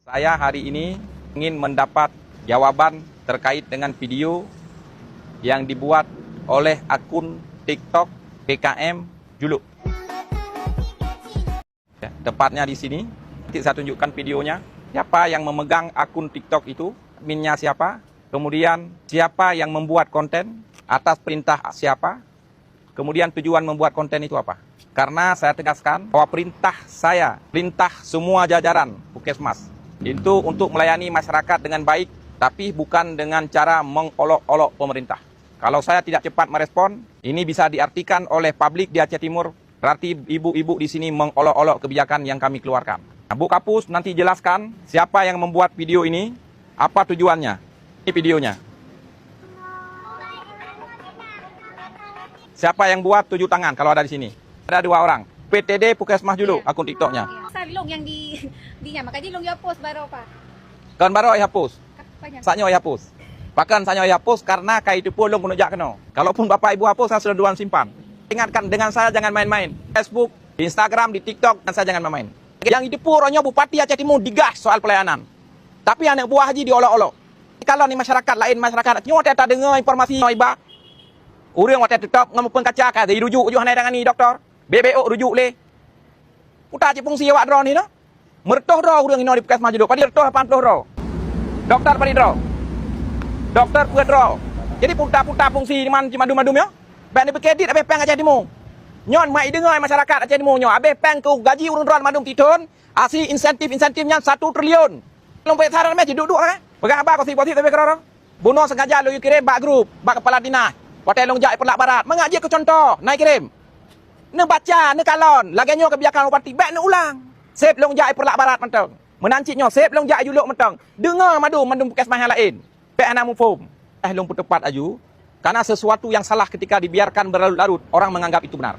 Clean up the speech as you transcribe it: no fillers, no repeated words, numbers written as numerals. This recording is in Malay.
Saya hari ini ingin mendapat jawaban terkait dengan video yang dibuat oleh akun TikTok PKM Juluk. Ya, tepatnya di sini, saya tunjukkan videonya. Siapa yang memegang akun TikTok itu, adminnya siapa, kemudian siapa yang membuat konten, atas perintah siapa, kemudian tujuan membuat konten itu apa. Karena saya tegaskan bahwa perintah saya, perintah semua jajaran Puskesmas, itu untuk melayani masyarakat dengan baik, tapi bukan dengan cara mengolok-olok pemerintah. Kalau saya tidak cepat merespon, ini bisa diartikan oleh publik di Aceh Timur, berarti ibu-ibu di sini mengolok-olok kebijakan yang kami keluarkan. Nah, Bu Kapus nanti jelaskan siapa yang membuat video ini, apa tujuannya. Ini videonya. Siapa yang buat 7 tangan kalau ada di sini? Ada 2 orang. PTD Puskesmas Juluk, akun TikToknya. Salong yang dinya makanya long ya post baru apa? Kan baru ai hapus. Banyak. Saknya ai hapus. Bahkan saknya ai hapus karena kai itu pun long menunjuk kena. Kalaupun Bapak Ibu hapus, saya sudah duluan simpan. Ingatkan dengan saya jangan main-main. Facebook, di Instagram, di TikTok, dan saya jangan main-main. Yang itu pun orangnya Bupati Aceh Timur digas soal pelayanan. Tapi anak buah haji diolok-olok. Kalau ni masyarakat lain, masyarakat nyo tak dengar informasi iba. Urang waktu TikTok ngomong kaca ka dirujuk ujuh hanai dengan ni doktor. BBO rujuk le. Uta ci fungsi awak dro ni no. Mertoh dro urang ino di Puskesmas Juluk. Padi mertoh 80 dro. Dokter padi dro. Dokter pue dro. Jadi puta-puta fungsi man ci madum-madum yo. Ban ni berkredit abe peng Aceh Timur. Nyon mai dengar masyarakat Aceh Timur nyo abe peng ku gaji urang dron madum titun. Asi insentif-insentifnya 1 triliun. Lompet saran me duduk ha. Pegang apa kosi-kosi tapi keroro. Bunuh sengaja lu kirim bak grup, bak kepala dinas. Hotel Longjak Perlak Barat. Mengaji ke contoh, naik kirim. Ne baca, ne kalon. Laganya kebijakan bupati, baik ne ulang. Sep Longjak Perlak Barat mentang. Menanciknya, sep Longjak Juluk mentang. Dengar madum Puskesmas yang lain. Baik anak mufum. Long tepat aju. Karena sesuatu yang salah ketika dibiarkan berlarut-larut, orang menganggap itu benar.